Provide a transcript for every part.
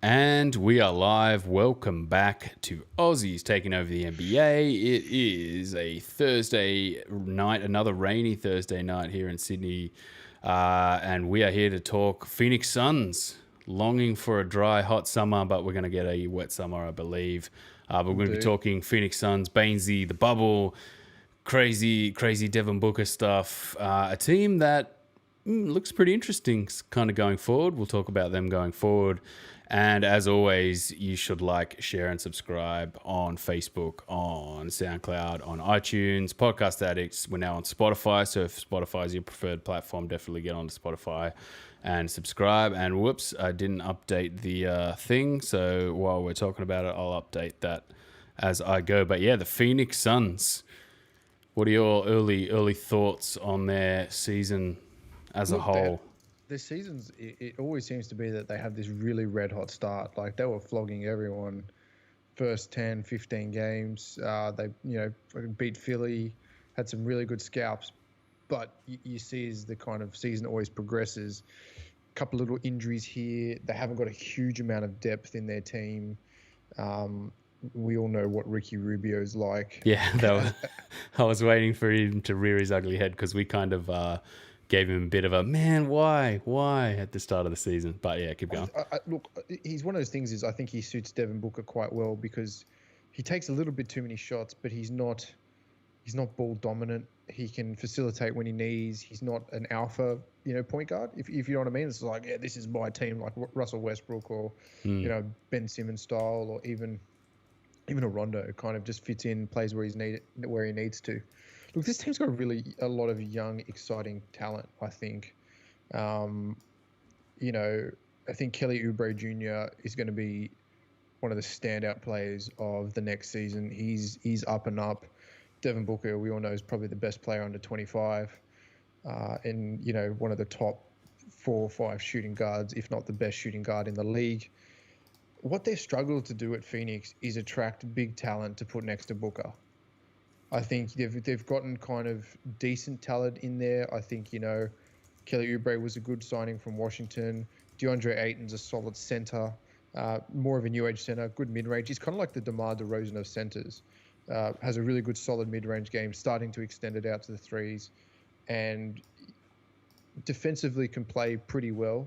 And we are live. Welcome back to Aussies taking over the NBA. It is a Thursday night, another rainy Thursday night here in Sydney. And we are here to talk Phoenix Suns. Longing for a dry, hot summer, but we're going to get a wet summer, I believe. But we're going to be talking Phoenix Suns, Baynesy, the bubble, crazy Devin Booker stuff. A team that looks pretty interesting kind of going forward. We'll talk about them going forward. And as always, you should like, share, and subscribe on Facebook, on SoundCloud, on iTunes, Podcast Addicts. We're now on Spotify, so if Spotify is your preferred platform, definitely get onto Spotify and subscribe. And whoops, I didn't update the thing, so while we're talking about it, I'll update that as I go. But yeah, the Phoenix Suns. What are your early thoughts on their season as a whole? This season's, it always seems to be that they have this really red hot start. Like they were flogging everyone first 10, 15 games. They, beat Philly, had some really good scalps. But you see as the kind of season always progresses, a couple little injuries here. They haven't got a huge amount of depth in their team. We all know what Ricky Rubio's like. Yeah, I was waiting for him to rear his ugly head because we kind of gave him a bit of a, man, why at the start of the season. But yeah, keep going. Look, he's one of those things is I think he suits Devin Booker quite well because he takes a little bit too many shots, but he's not ball dominant. He can facilitate when he needs. He's not an alpha, point guard. If you know what I mean, it's like, yeah, this is my team, like Russell Westbrook or Ben Simmons style, or even a Rondo kind of just fits in, plays where he needs to. Look, this team's got a lot of young, exciting talent, I think. I think Kelly Oubre Jr. is going to be one of the standout players of the next season. He's up and up. Devin Booker, we all know, is probably the best player under 25 and, one of the top 4 or 5 shooting guards, if not the best shooting guard in the league. What they've struggled to do at Phoenix is attract big talent to put next to Booker. I think they've gotten kind of decent talent in there. I think, Kelly Oubre was a good signing from Washington. DeAndre Ayton's a solid center, more of a new age center, good mid-range. He's kind of like the DeMar DeRozan of centers. Has a really good solid mid-range game, starting to extend it out to the threes, and defensively can play pretty well.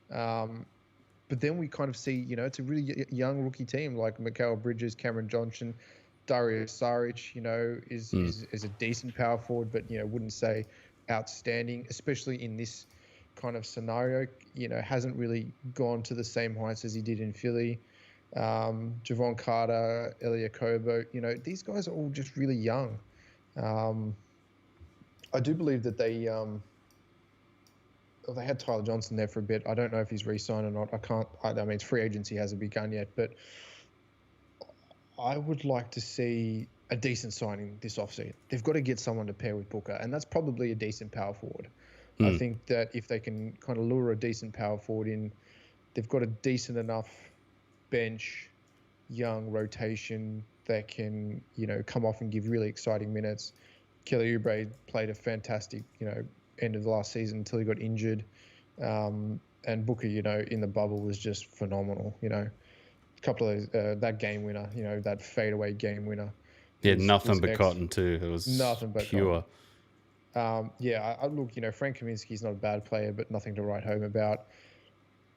But then we kind of see, it's a really young rookie team like Mikal Bridges, Cameron Johnson, Dario Saric, is a decent power forward, but, wouldn't say outstanding, especially in this kind of scenario. Hasn't really gone to the same heights as he did in Philly. Javon Carter, Elia Kobo, these guys are all just really young. I do believe that they had Tyler Johnson there for a bit. I don't know if he's re-signed or not. I mean, it's free agency hasn't begun yet, but I would like to see a decent signing this offseason. They've got to get someone to pair with Booker, and that's probably a decent power forward. I think that if they can kind of lure a decent power forward in, they've got a decent enough bench, young rotation that can, come off and give really exciting minutes. Kelly Oubre played a fantastic, end of the last season until he got injured. And Booker, in the bubble was just phenomenal, A couple of those, that game winner, that fadeaway game winner. Yeah, nothing but cotton too. It was nothing but pure. I look, Frank Kaminsky's not a bad player, but nothing to write home about.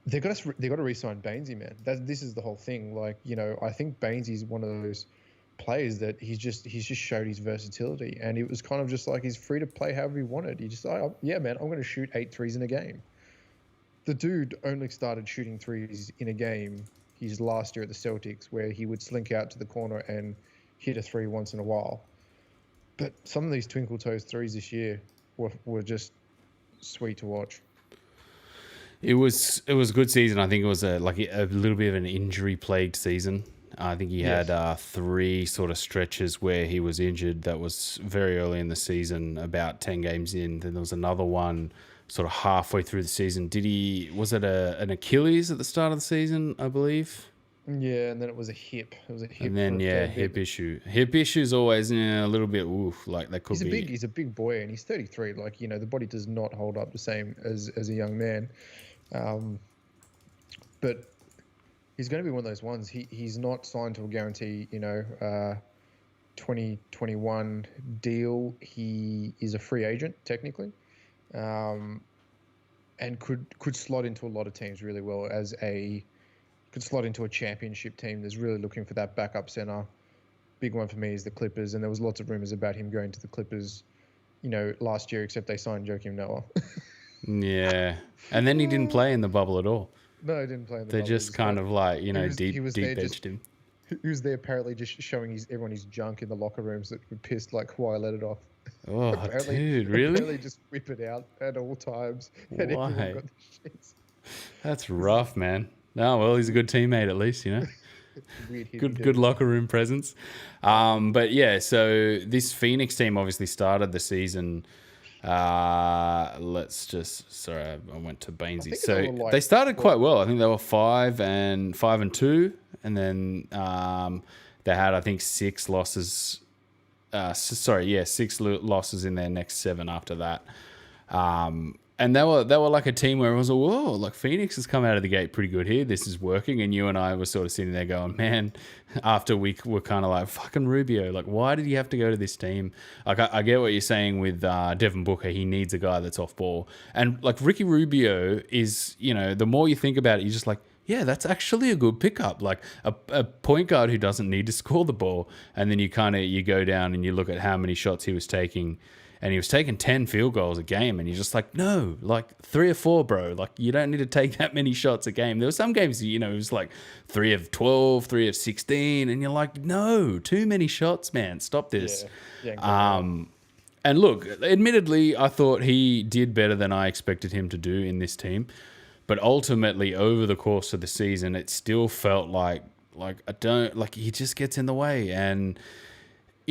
They got to re-sign Baynesy, man. This is the whole thing. Like, I think Baynesy's one of those players that he's just showed his versatility, and it was kind of just like he's free to play however he wanted. He just yeah, man, I'm going to shoot 8 threes in a game. The dude only started shooting threes in a game his last year at the Celtics, where he would slink out to the corner and hit a 3 once in a while. But some of these twinkle toes threes this year were just sweet to watch. It was a good season. I think it was a little bit of an injury plagued season. I think he had 3 sort of stretches where he was injured. That was very early in the season, about 10 games in. Then there was another one sort of halfway through the season. Was it an Achilles at the start of the season, I believe? Yeah, and then it was a hip. And then hip issue. Hip issue is always a little bit like that could be. He's a big boy, and he's 33. Like, the body does not hold up the same as a young man. But he's going to be one of those ones. He's not signed to a guarantee, 2021 deal. He is a free agent technically, and could slot into a lot of teams really well could slot into a championship team that's really looking for that backup center. Big one for me is the Clippers, and there was lots of rumors about him going to the Clippers, last year, except they signed Joakim Noah. Yeah, and then he didn't play in the bubble at all. No, he didn't play in the They bubble. just kind of like, deep edged him. He was there apparently just showing everyone his junk in the locker rooms that were pissed like Kawhi let it off. Oh, dude, really? Apparently just whip it out at all times. And Why? everyone got the shits. That's rough, man. No, well, he's a good teammate at least, Good locker room presence. But yeah, so this Phoenix team obviously started the season. Sorry, I went to Baynesy. So they started quite well. I think they were 5-2, and then they had, I think, 6 losses. 6 losses in their next 7 after that. And they were like a team where it was, whoa, like Phoenix has come out of the gate pretty good here. This is working. And you and I were sort of sitting there going, man, after we were kind of like, fucking Rubio, like, why did he have to go to this team? Like, I get what you're saying with Devin Booker. He needs a guy that's off ball. And like Ricky Rubio is, the more you think about it, you're just like, yeah, that's actually a good pickup. Like a point guard who doesn't need to score the ball. And then you go down and you look at how many shots he was taking. And he was taking 10 field goals a game. And you're just like, no, like 3 or 4, bro. Like, you don't need to take that many shots a game. There were some games, it was like 3 of 12, 3 of 16. And you're like, no, too many shots, man. Stop this. Yeah, and look, admittedly, I thought he did better than I expected him to do in this team. But ultimately, over the course of the season, it still felt like he just gets in the way. And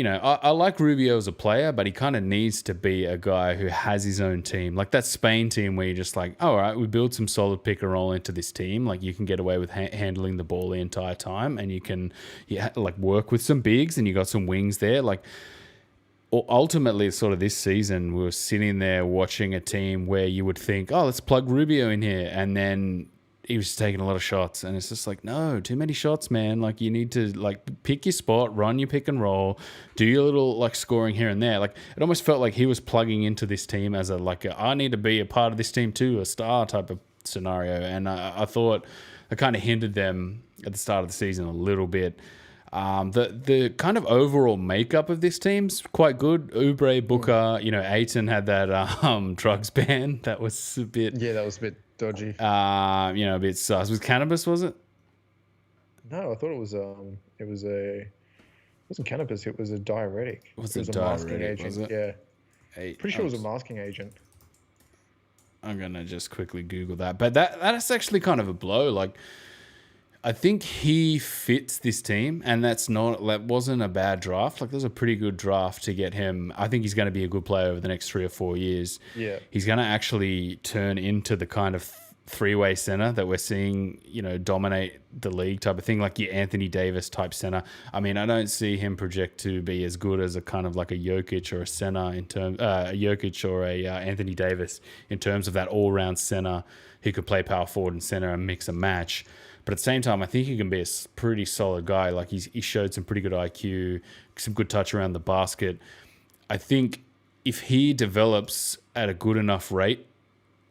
I like Rubio as a player, but he kind of needs to be a guy who has his own team. Like that Spain team where you're just like, all right, we build some solid pick and roll into this team. Like you can get away with handling the ball the entire time, and you can work with some bigs, and you got some wings there. Like ultimately, sort of this season, we were sitting there watching a team where you would think, oh, let's plug Rubio in here. And then he was taking a lot of shots, and it's just like, no, too many shots, man. Like you need to pick your spot, run your pick and roll, do your little scoring here and there. Like it almost felt like he was plugging into this team as I need to be a part of this team too, a star type of scenario. And I thought I kind of hindered them at the start of the season a little bit. The kind of overall makeup of this team's quite good. Oubre, Booker, Ayton had that drugs ban. That was a bit... Yeah, that was a bit dodgy. A bit sus. Was cannabis, was it? No, I thought it wasn't cannabis, it was a diuretic. It was a masking diuretic, agent. was it? Yeah. Pretty sure it was a masking agent. I'm going to just quickly Google that. But that's actually kind of a blow. Like, I think he fits this team, and that wasn't a bad draft. Like, that was a pretty good draft to get him. I think he's going to be a good player over the next 3 or 4 years. Yeah. He's going to actually turn into the kind of three-way center that we're seeing, dominate the league type of thing, like your Anthony Davis type center. I mean, I don't see him project to be as good as a kind of like a Jokic or a center in terms, a Jokic or a Anthony Davis in terms of that all-round center who could play power forward and center and mix and match. But at the same time, I think he can be a pretty solid guy. Like he showed some pretty good IQ, some good touch around the basket. I think if he develops at a good enough rate,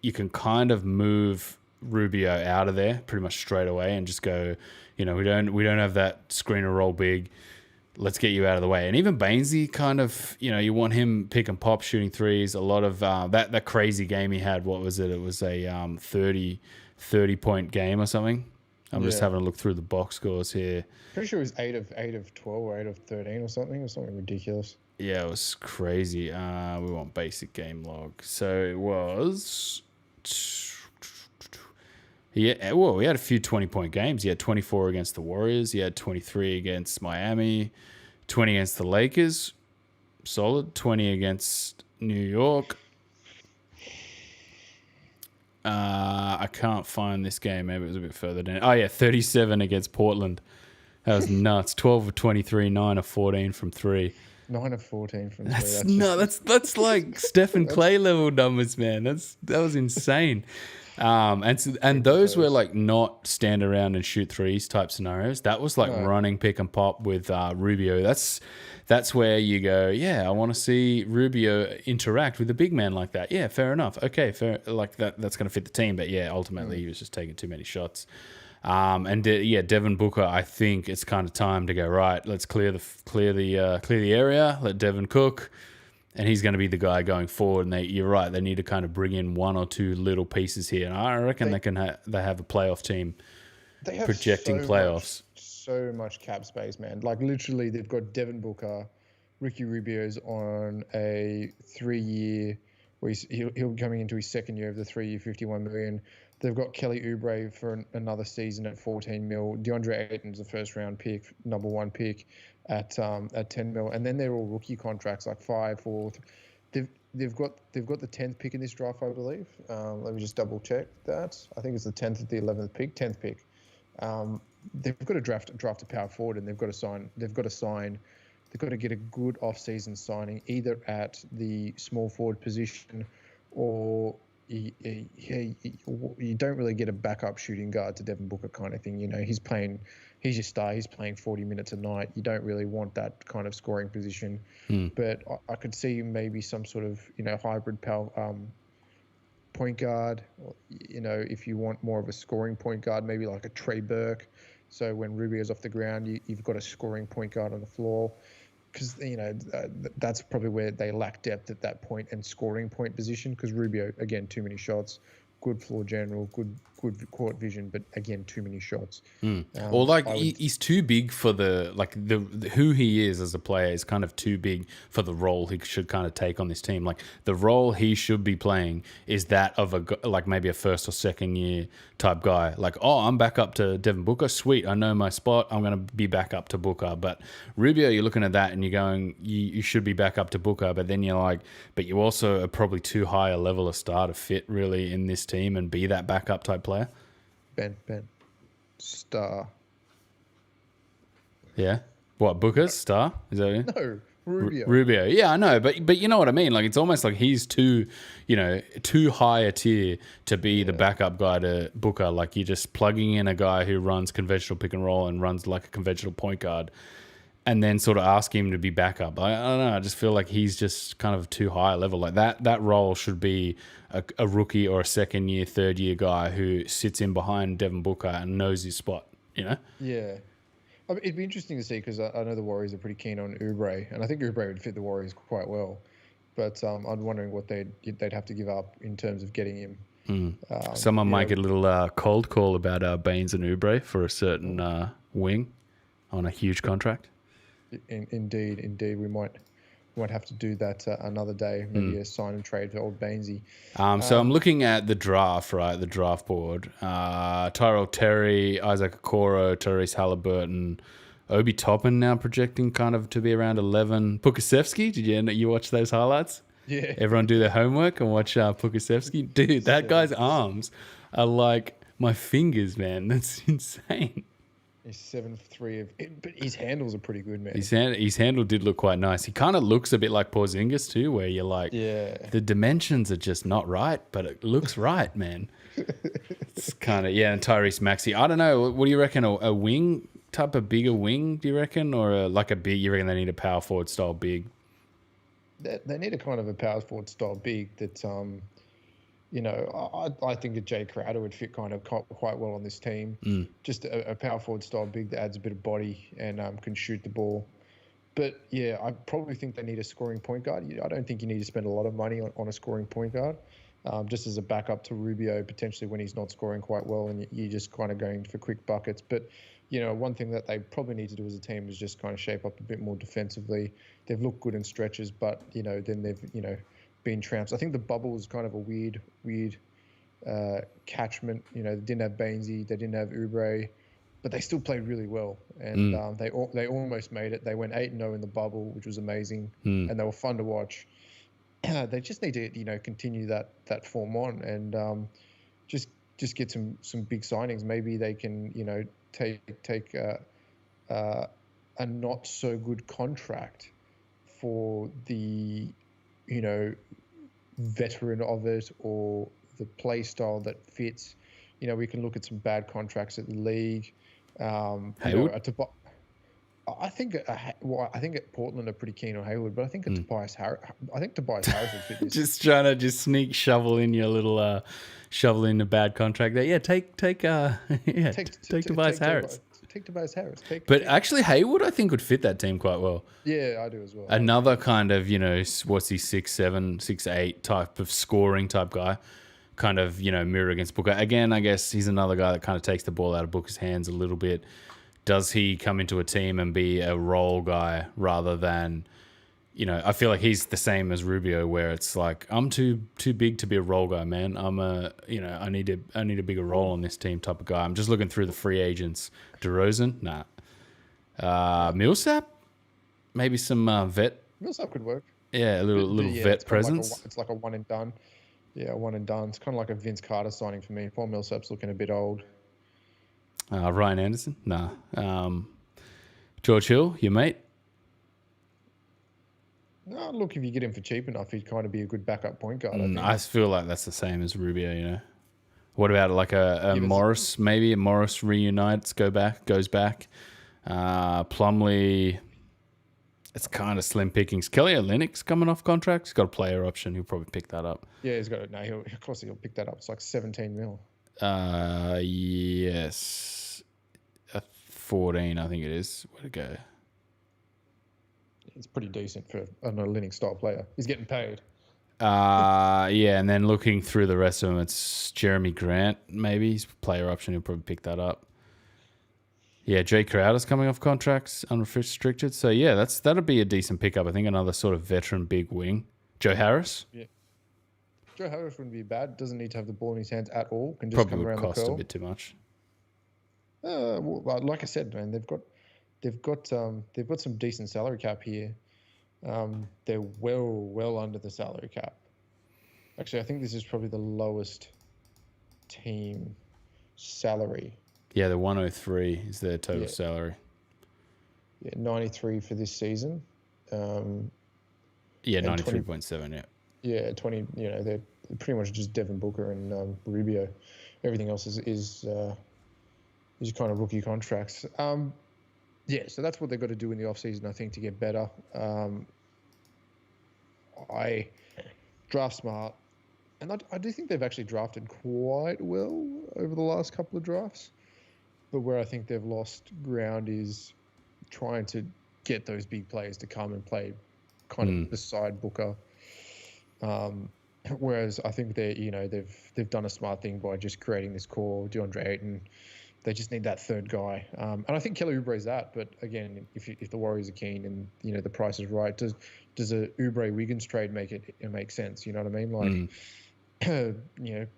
you can kind of move Rubio out of there pretty much straight away and just go, we don't have that screener roll big. Let's get you out of the way. And even Baynesy kind of, you want him pick and pop, shooting threes. A lot of that crazy game he had. What was it? It was a 30-point game or something. I'm just having a look through the box scores here. Pretty sure it was 8 of 12 or 8 of 13 or something ridiculous. Yeah, it was crazy. We want basic game log. So it was... Yeah, well, we had a few 20-point games. He had 24 against the Warriors. He had 23 against Miami, 20 against the Lakers. Solid. 20 against New York. I can't find this game. Maybe it was a bit further down. Oh, yeah, 37 against Portland. That was nuts. 12 of 23, 9 of 14 from 3. 9 of 14 from 3. That's like Stephen Clay level numbers, man. That was insane. And those were like not stand around and shoot threes type scenarios. That was like running pick and pop with Rubio. That's where you go, yeah, I want to see Rubio interact with a big man like that. Yeah, fair enough. Okay, fair. Like that's going to fit the team. But yeah, ultimately he was just taking too many shots. Devin Booker, I think it's kind of time to go, right, let's clear the area, let Devin cook. And he's going to be the guy going forward. And you're right, they need to kind of bring in one or two little pieces here. And I reckon they have a playoff team projecting playoffs. So much cap space, man. Like literally, they've got Devin Booker, Ricky Rubio's on a 3-year, where he'll be coming into his second year of the 3-year, $51 million. They've got Kelly Oubre for another season at $14 million. DeAndre Ayton's a first-round pick, number 1 pick at $10 million, and then they're all rookie contracts like 5, 4. They've got the 10th pick in this draft, I believe. Let me just double check that. I think it's the 10th at the 11th pick, 10th pick. They've got to draft a power forward, and they've got to get a good off-season signing either at the small forward position, or you don't really get a backup shooting guard to Devin Booker kind of thing. You know, he's your star. He's playing 40 minutes a night. You don't really want that kind of scoring position. But I could see maybe some sort of, hybrid point guard. You know, if you want more of a scoring point guard, maybe like a Trey Burke. So when Rubio's off the ground, you've got a scoring point guard on the floor. Because, that's probably where they lack depth at that point and scoring point position. Because Rubio, again, too many shots, good floor general, good court vision, but again, too many shots. He's too big for the who he is as a player is kind of too big for the role he should kind of take on this team. Like the role he should be playing is that of maybe a first or second year type guy. Like, oh, I'm back up to Devin Booker. Sweet, I know my spot. I'm going to be back up to Booker. But Rubio, you're looking at that and you're going, you should be back up to Booker. But then you're like, but you also are probably too high a level of star to fit really in this team and be that backup type player. Ben, star. Yeah. What, Booker's star? Is that it? No, Rubio. Rubio. Yeah, I know, but you know what I mean. Like it's almost like he's too high a tier to be the backup guy to Booker. Like you're just plugging in a guy who runs conventional pick and roll and runs like a conventional point guard, and then sort of ask him to be backup. I don't know. I just feel like he's just kind of too high a level. Like that role should be a rookie or a second year, third year guy who sits in behind Devin Booker and knows his spot. Yeah. I mean, it'd be interesting to see because I know the Warriors are pretty keen on Oubre, and I think Oubre would fit the Warriors quite well. But I'm wondering what they'd have to give up in terms of getting him. Someone might get a little cold call about Baynes and Oubre for a certain wing on a huge contract. Indeed, we might have to do that another day. Maybe a sign and trade for old Baynesy. So I'm looking at the draft, right? The draft board. Tyrell Terry, Isaac Okoro, Therese Halliburton, Obi Toppin now projecting kind of to be around 11. Pukasevsky, did you watch those highlights? Yeah. Everyone do their homework and watch Pukasevsky. Dude, that guy's arms are like my fingers, man. That's insane. He's 7'3", but his handles are pretty good, man. His handle did look quite nice. He kind of looks a bit like Porzingis too, where you're like, the dimensions are just not right, but it looks right, man. It's kind of, and Tyrese Maxey. I don't know. What do you reckon? A wing type of bigger wing, do you reckon? Or like a big, you reckon they need a power forward style big? They need a kind of a power forward style big that, I think that Jay Crowder would fit kind of quite well on this team. Just a power forward style big that adds a bit of body and can shoot the ball. But yeah, I probably think they need a scoring point guard. I don't think you need to spend a lot of money on a scoring point guard, just as a backup to Rubio potentially when he's not scoring quite well and you're just kind of going for quick buckets. But one thing that they probably need to do as a team is just kind of shape up a bit more defensively. They've looked good in stretches, but then they've been trounced. I think the bubble was kind of a weird catchment. They didn't have Baynesy, they didn't have Oubre, but they still played really well. And they almost made it. They went 8-0 in the bubble, which was amazing, and they were fun to watch. They just need to continue that form on and just get some big signings. Maybe they can take a not so good contract for the veteran of it or the play style that fits. We can look at some bad contracts at the league. Hayward? I think at Portland are pretty keen on Hayward, but I think Tobias Harris would fit this. Just trying to just sneak shovel in your little shovel in a bad contract there. Yeah, take Tobias Harris. Take Tobias Harris. But actually, Hayward, I think, would fit that team quite well. Yeah, I do as well. Another kind of, what's he, 6'7", 6'8" type of scoring type guy. Kind of, mirror against Booker. Again, I guess he's another guy that kind of takes the ball out of Booker's hands a little bit. Does he come into a team and be a role guy rather than, I feel like he's the same as Rubio, where it's like, I'm too big to be a role guy, man. I need a bigger role on this team type of guy. I'm just looking through the free agents. DeRozan, nah. Millsap, maybe some vet. Millsap could work. Yeah, a little vet presence. It's like a one and done. Yeah, one and done. It's kind of like a Vince Carter signing for me. Paul Millsap's looking a bit old. Ryan Anderson? Nah. George Hill, your mate? No, look, if you get him for cheap enough, he'd kind of be a good backup point guard. I feel like that's the same as Rubio, What about like a Morris, maybe? A Morris reunites, goes back. Plumlee, it's kind of slim pickings. Kelly Olynyk's coming off contract. He's got a player option. He'll probably pick that up. Yeah, he's got it. No, of course he'll pick that up. It's like 17 mil. Yes. 14, I think it is. Where'd it go? It's pretty decent for an Olympic style player. He's getting paid. Yeah, and then looking through the rest of them, it's Jeremy Grant, maybe. He's player option. He'll probably pick that up. Yeah, Jay Crowder's coming off contracts, unrestricted. So, yeah, that'll be a decent pickup. I think another sort of veteran big wing. Joe Harris? Yeah. Joe Harris wouldn't be bad. Doesn't need to have the ball in his hands at all. Can just probably come would around cost the curl. A bit too much. Well, like I said, man, they've got some decent salary cap here. They're well under the salary cap. Actually, I think this is probably the lowest team salary. Yeah, the 103 is their total salary. Yeah, 93 for this season. Yeah, 93.7. Yeah. Yeah, 20. They're pretty much just Devin Booker and Rubio. Everything else is kind of rookie contracts. Yeah, so that's what they've got to do in the offseason, I think, to get better. I draft smart, and I do think they've actually drafted quite well over the last couple of drafts. But where I think they've lost ground is trying to get those big players to come and play kind of beside Booker. Whereas I think they've done a smart thing by just creating this core, DeAndre Ayton. They just need that third guy, and I think Kelly Oubre is that. But again, if the Warriors are keen and the price is right, does a Oubre Wiggins trade make sense? You know what I mean? Like,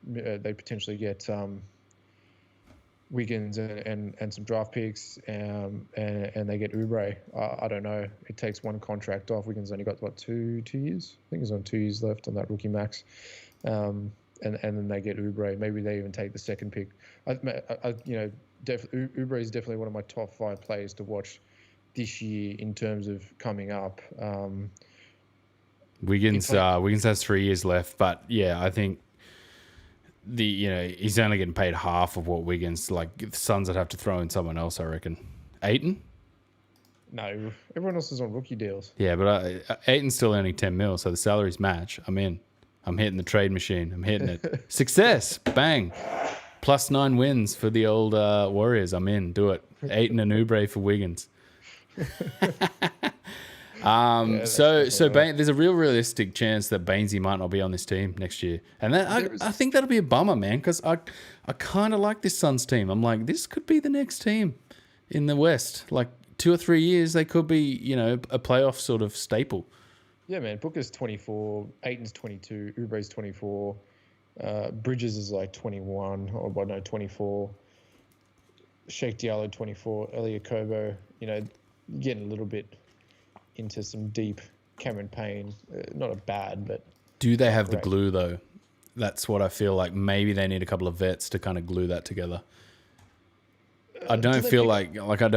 they potentially get Wiggins and some draft picks, and they get Oubre. I don't know. It takes one contract off. Wiggins only got 2 years. I think he's on 2 years left on that rookie max. And then they get Oubre. Maybe they even take the second pick. Oubre is definitely one of my top 5 players to watch this year in terms of coming up. Wiggins has 3 years left, but yeah, I think he's only getting paid half of what Wiggins, like the Suns would have to throw in someone else, I reckon. Ayton? No, everyone else is on rookie deals. Yeah, but Ayton's still earning 10 mil, so the salaries match. I'm in. I'm hitting the trade machine. I'm hitting it. Success. Bang. +9 wins for the old Warriors. I'm in. Do it. Ayton and Oubre for Wiggins. There's a real realistic chance that Baynesy might not be on this team next year. And I think that'll be a bummer, man, because I kind of like this Suns team. I'm like, this could be the next team in the West. Like 2 or 3 years, they could be, a playoff sort of staple. Yeah, man. Booker's 24, Ayton's 22, Oubre's 24, Bridges is like 21, 24, Sheikh Diallo 24, Elia Kobo, getting a little bit into some deep. Cameron Payne, not a bad, but... Do they have the glue, though? That's what I feel like. Maybe they need a couple of vets to kind of glue that together. I don't feel like Oubre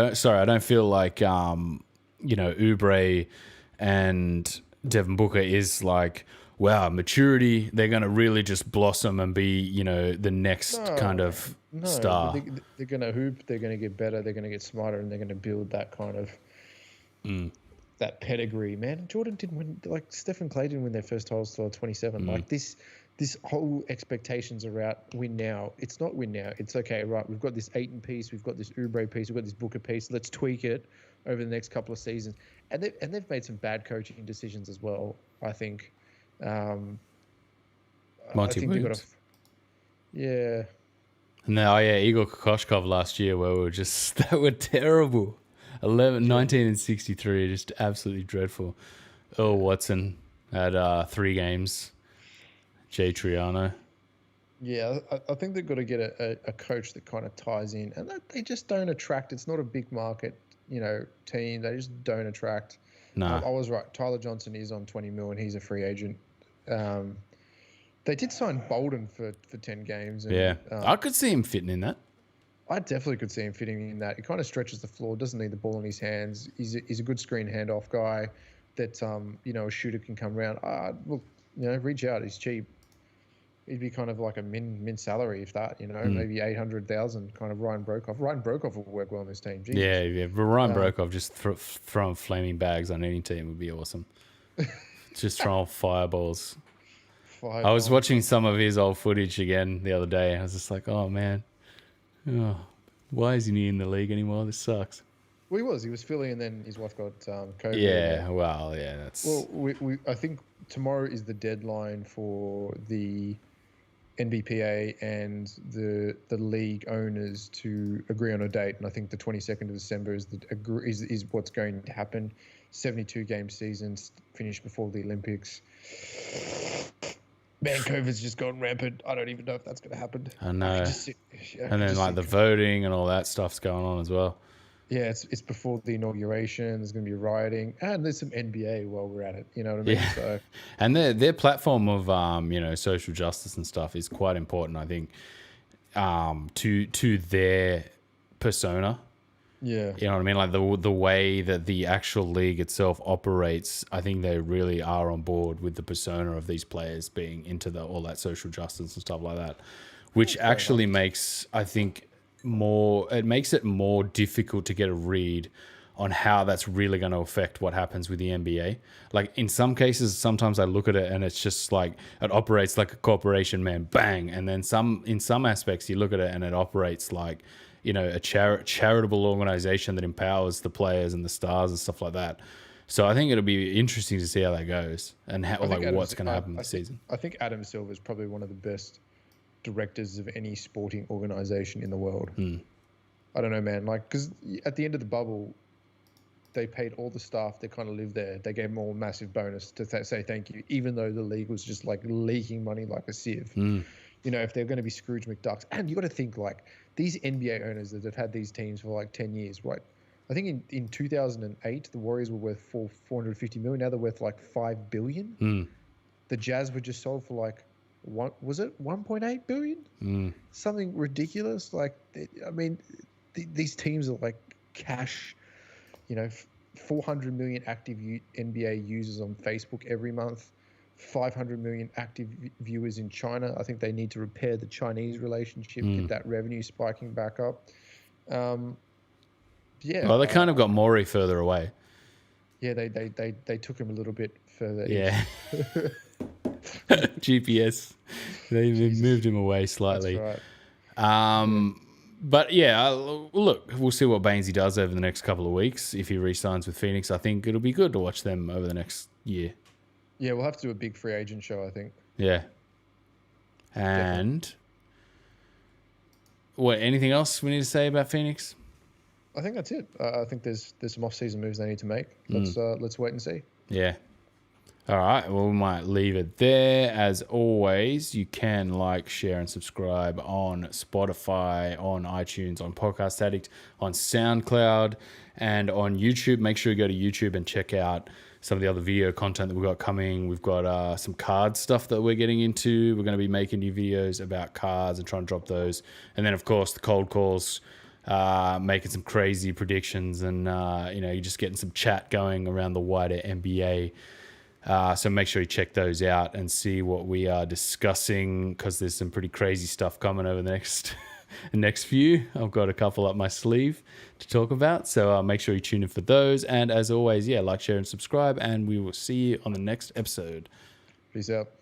and Devin Booker is like, wow, maturity, they're going to really just blossom and be, you know, the next kind of star. But they're going to hoop, they're going to get better, they're going to get smarter, and they're going to build that kind of that pedigree. Man, Jordan didn't win, like Stephen Clay didn't win their first title till 27. Like this whole expectations are out, win now. It's not win now. It's okay, right? We've got this Ayton piece, we've got this Oubre piece, we've got this Booker piece. Let's tweak it over the next couple of seasons. And they've made some bad coaching decisions as well, I think. Monty Williams. Yeah. And then, Igor Kokoshkov last year, where we were just, they were terrible. 19 and 63, just absolutely dreadful. Earl Watson had 3 games. Jay Triano. Yeah, I think they've got to get a coach that kind of ties in. And they just don't attract. It's not a big market, you know, team. They just don't attract. No. I was right. Tyler Johnson is on 20 mil and he's a free agent. They did sign Bolden for 10 games. And, yeah, I could see him fitting in that. I definitely could see him fitting in that. He kind of stretches the floor, doesn't need the ball in his hands. He's a good screen handoff guy that, you know, a shooter can come around. Look, you know, reach out. He's cheap. He'd be kind of like a min salary, if that, you know, maybe 800,000, kind of Ryan Broekhoff. Ryan Broekhoff will work well on this team. Jesus. Yeah. But Ryan Broekhoff just throwing flaming bags on any team would be awesome. Just throwing fireballs. I was watching some of his old footage again the other day. I was just like, oh, man. Oh, why isn't he in the league anymore? This sucks. Well, he was Philly, and then his wife got COVID. Yeah, well, yeah, that's... Well, I think tomorrow is the deadline for the NBPA and the league owners to agree on a date, and I think the 22nd of December is what's going to happen. 72 game seasons finished before the Olympics. Man, COVID's just gone rampant. I don't even know if that's going to happen. I know. And then like the voting and all that stuff's going on as well. Yeah, it's before the inauguration. There's going to be rioting, and there's some NBA while we're at it. You know what I mean? Yeah. So, and their platform of you know, social justice and stuff is quite important, I think, to their persona. Yeah. You know what I mean? Like the way that the actual league itself operates, I think they really are on board with the persona of these players being into all that social justice and stuff like that, which actually makes, I think, it makes it more difficult to get a read on how that's really going to affect what happens with the NBA. Like in some cases, sometimes I look at it and it's just like it operates like a corporation, man, bang. And then in some aspects, you look at it and it operates like, you know, a charitable organization that empowers the players and the stars and stuff like that. So I think it'll be interesting to see how that goes and what's going to happen this season. I think Adam Silver is probably one of the best directors of any sporting organization in the world. I don't know, man. Like, because at the end of the bubble, they paid all the staff that kind of lived there. They gave them all a massive bonus to say thank you, even though the league was just like leaking money like a sieve. You know, if they're going to be Scrooge McDucks. And you got to think, like, these NBA owners that have had these teams for like 10 years, right? I think in 2008, the Warriors were worth $450 million. Now they're worth like $5 billion. The Jazz were just sold for like, was it $1.8 billion? Something ridiculous. Like, I mean, these teams are like cash, you know, 400 million active NBA users on Facebook every month. 500 million active viewers in China. I think they need to repair the Chinese relationship, get that revenue spiking back up. Yeah. Well, they kind of got Maury further away. Yeah, they took him a little bit further. Yeah. GPS. They moved him away slightly. That's right. But yeah, look, we'll see what Baynesy does over the next couple of weeks. If he re-signs with Phoenix, I think it'll be good to watch them over the next year. Yeah, we'll have to do a big free agent show, I think. Yeah. And anything else we need to say about Phoenix? I think that's it. I think there's some off-season moves they need to make. Let's wait and see. Yeah. All right. Well, we might leave it there. As always, you can like, share, and subscribe on Spotify, on iTunes, on Podcast Addict, on SoundCloud, and on YouTube. Make sure you go to YouTube and check out some of the other video content that we've got coming. We've got some card stuff that we're getting into. We're going to be making new videos about cards and trying to drop those. And then, of course, the cold calls, making some crazy predictions, and, you know, you're just getting some chat going around the wider NBA So make sure you check those out and see what we are discussing, because there's some pretty crazy stuff coming over the next few. I've got a couple up my sleeve to talk about. So make sure you tune in for those. And as always, like, share, and subscribe. And we will see you on the next episode. Peace out.